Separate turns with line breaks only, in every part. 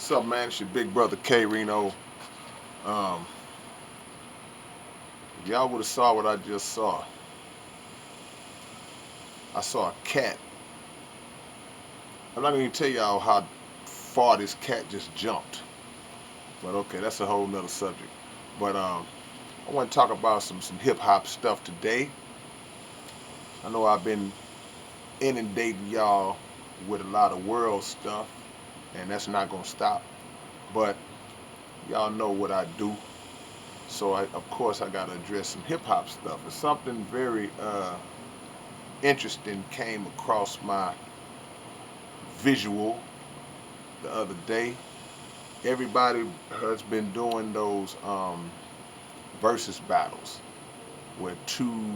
What's up, man? It's your big brother K-Rino. Um, if y'all would have saw what I just saw, I saw a cat. I'm not going to tell y'all how far this cat just jumped, but okay, that's a whole nother subject. But I want to talk about some hip hop stuff today. I know I've been inundating y'all with a lot of world stuff, and that's not going to stop. But y'all know what I do, so of course I got to address some hip hop stuff. It's something very interesting came across my visual the other day. Everybody has been doing those versus battles where two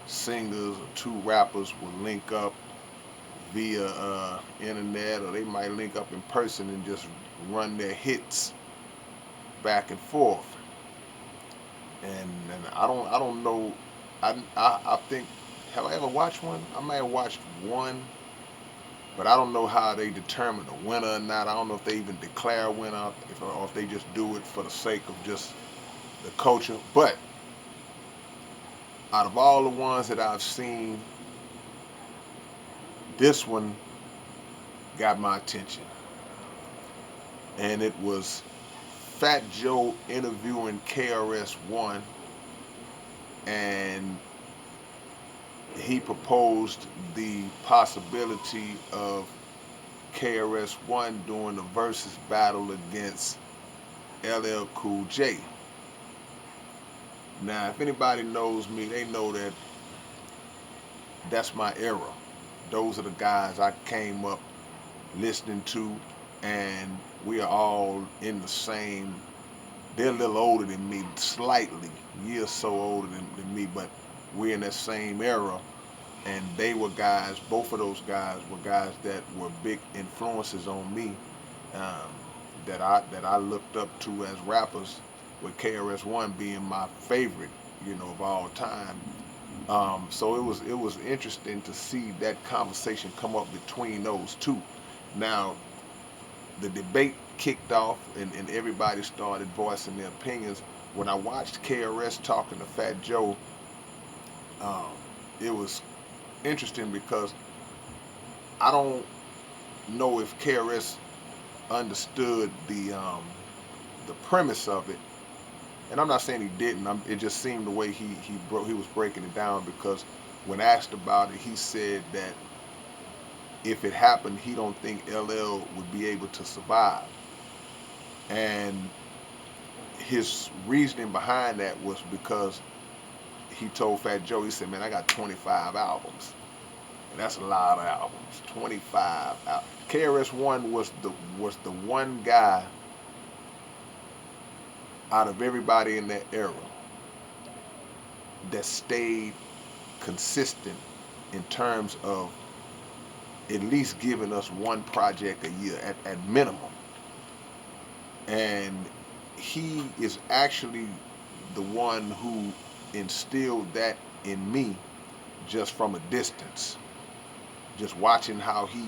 singers or two rappers will link up via internet, or they might link up in person and just run their hits back and forth. And I don't know. I think, have I ever watched one? I may have watched one, but I don't know how they determine the winner or not. I don't know if they even declare a winner, or if they just do it for the sake of just the culture. But out of all the ones that I've seen, this one got my attention. And it was Fat Joe interviewing KRS-One, and he proposed the possibility of KRS-One doing a versus battle against LL Cool J. Now, if anybody knows me, they know that that's my era. Those are the guys I came up listening to, and we are all in the same. They're a little older than me, slightly, years so older than me, but we're in that same era. And they were guys. Both of those guys were guys that were big influences on me, um, that I looked up to as rappers, with KRS-One being my favorite, of all time. So it was interesting to see that conversation come up between those two. Now the debate kicked off, and everybody started voicing their opinions. When I watched KRS talking to Fat Joe, um, it was interesting because I don't know if KRS understood the premise of it, and I'm not saying he didn't. It just seemed the way he was breaking it down, because when asked about it, he said that if it happened, he don't think LL would be able to survive. And his reasoning behind that was because he told Fat Joe, he said, "Man, I got 25 albums, and that's a lot of albums. 25 albums." KRS-One was the one guy out of everybody in that era that stayed consistent in terms of at least giving us one project a year at minimum. And he is actually the one who instilled that in me, just from a distance. Just watching how he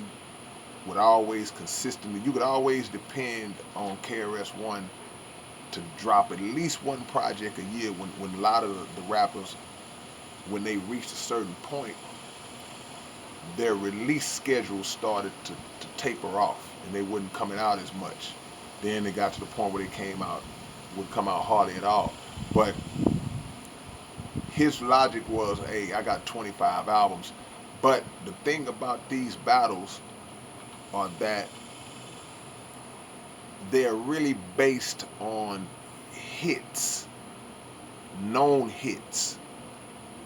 would always consistently, you could always depend on KRS-One to drop at least one project a year, when a lot of the rappers, when they reached a certain point, their release schedule started to taper off, and they wasn't coming out as much. Then they got to the point where they would come out hardly at all. But his logic was, hey, I got 25 albums. But the thing about these battles are that they're really based on hits, known hits.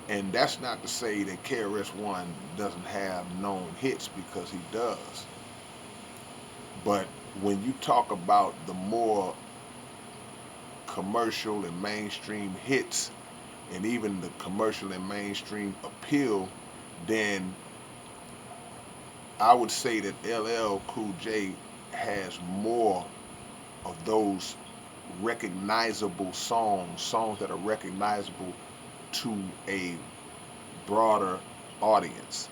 And that's not to say that KRS-One doesn't have known hits, because he does. But when you talk about the more commercial and mainstream hits, and even the commercial and mainstream appeal, then I would say that LL Cool J has more of those recognizable songs that are recognizable to a broader audience,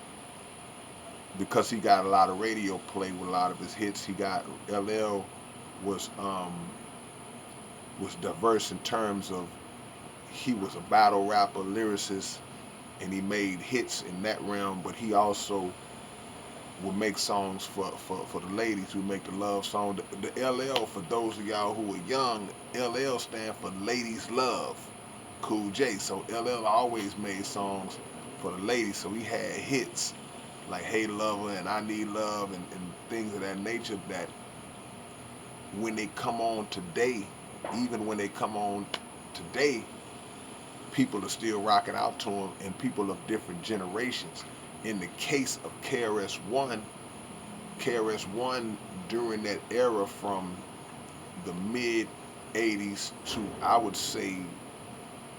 because he got a lot of radio play with a lot of his hits. He got LL. was um, was diverse in terms of he was a battle rapper, lyricist, and he made hits in that realm. But he also would make songs for the ladies who make the love song. The LL, for those of y'all who are young, LL stand for Ladies Love. Cool J. So LL always made songs for the ladies. So he had hits like Hey Lover and I Need Love and things of that nature that when they come on today, even when they come on today, people are still rocking out to them and people of different generations. In the case of KRS-One, KRS-One during that era from the mid 80s to I would say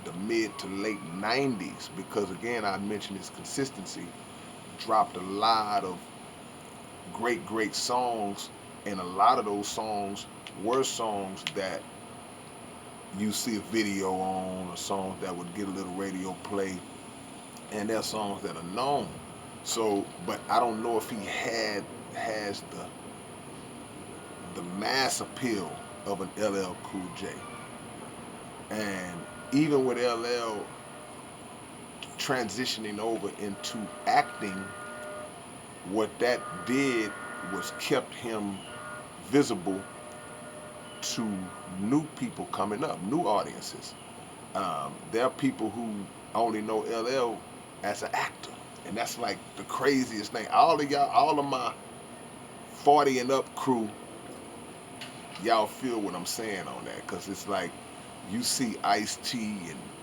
the mid to late 90s, because again I mentioned his consistency, dropped a lot of great songs, and a lot of those songs were songs that you see a video on, or songs that would get a little radio play, and they're songs that are known. So, but I don't know if he has the mass appeal of an LL Cool J. And even with LL transitioning over into acting, what that did was kept him visible to new people coming up, new audiences. There are people who only know LL as an actor, and that's like the craziest thing. All of y'all, all of my 40 and up crew, y'all feel what I'm saying on that, because it's like you see Ice-T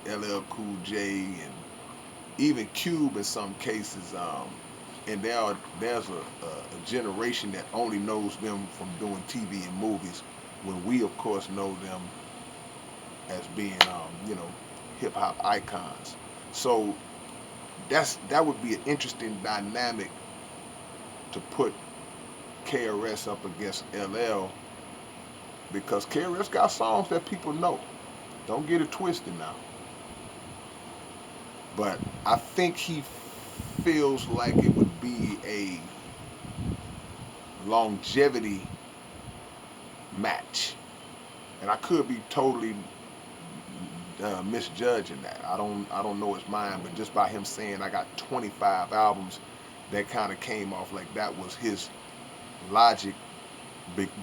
and LL Cool J and even Cube in some cases, and there's a generation that only knows them from doing TV and movies, when we of course know them as being hip hop icons. So that would be an interesting dynamic to put KRS up against LL, because KRS got songs that people know. Don't get it twisted now. But I think he feels like it would be a longevity match, and I could be totally misjudging that. I don't know his mind, but just by him saying I got 25 albums, that kind of came off like that was his logic.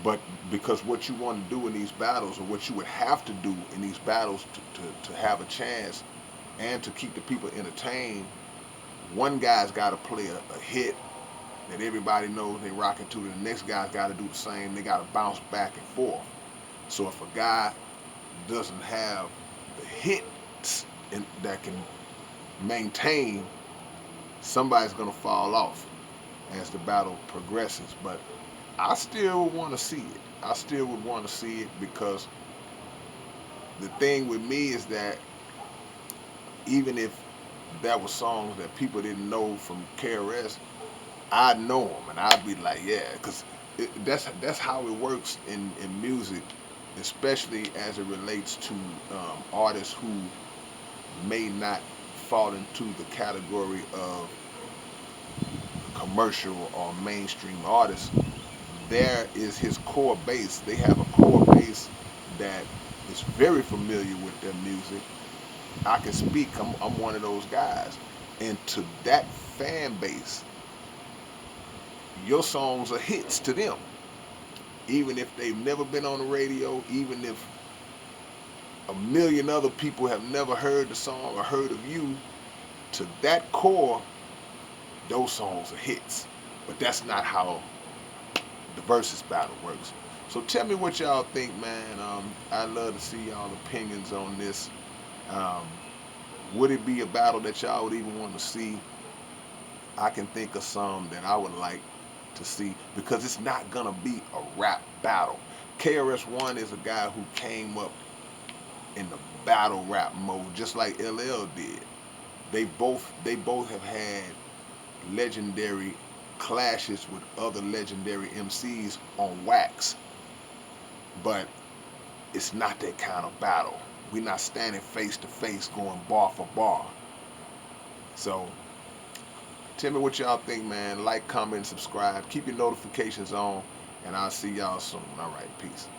But because what you want to do in these battles, or what you would have to do in these battles to have a chance and to keep the people entertained, one guy's got to play a hit that everybody knows they rocking to. The next guy's got to do the same. They got to bounce back and forth. So if a guy doesn't have the hits that can maintain, somebody's gonna fall off as the battle progresses. But I still want to see it. I still would want to see it, because the thing with me is that even if that was songs that people didn't know from KRS, I'd know them and I'd be like, yeah, because that's how it works in music, especially as it relates to artists who may not fall into the category of commercial or mainstream artists. There is his core base. They have a core base that is very familiar with their music. I can speak. I'm one of those guys. And to that fan base, your songs are hits to them. Even if they've never been on the radio, even if a million other people have never heard the song or heard of you, to that core, those songs are hits. But that's not how the versus battle works. So tell me what y'all think, man. I'd love to see y'all opinions on this. Um, would it be a battle that y'all would even want to see? I can think of some that I would like to see, because it's not gonna be a rap battle. KRS-One is a guy who came up in the battle rap mode, just like LL did. They both have had legendary clashes with other legendary MCs on wax, but it's not that kind of battle. We're not standing face to face going bar for bar. So tell me what y'all think, man. Like, comment, subscribe. Keep your notifications on. and I'll see y'all soon. All right, peace.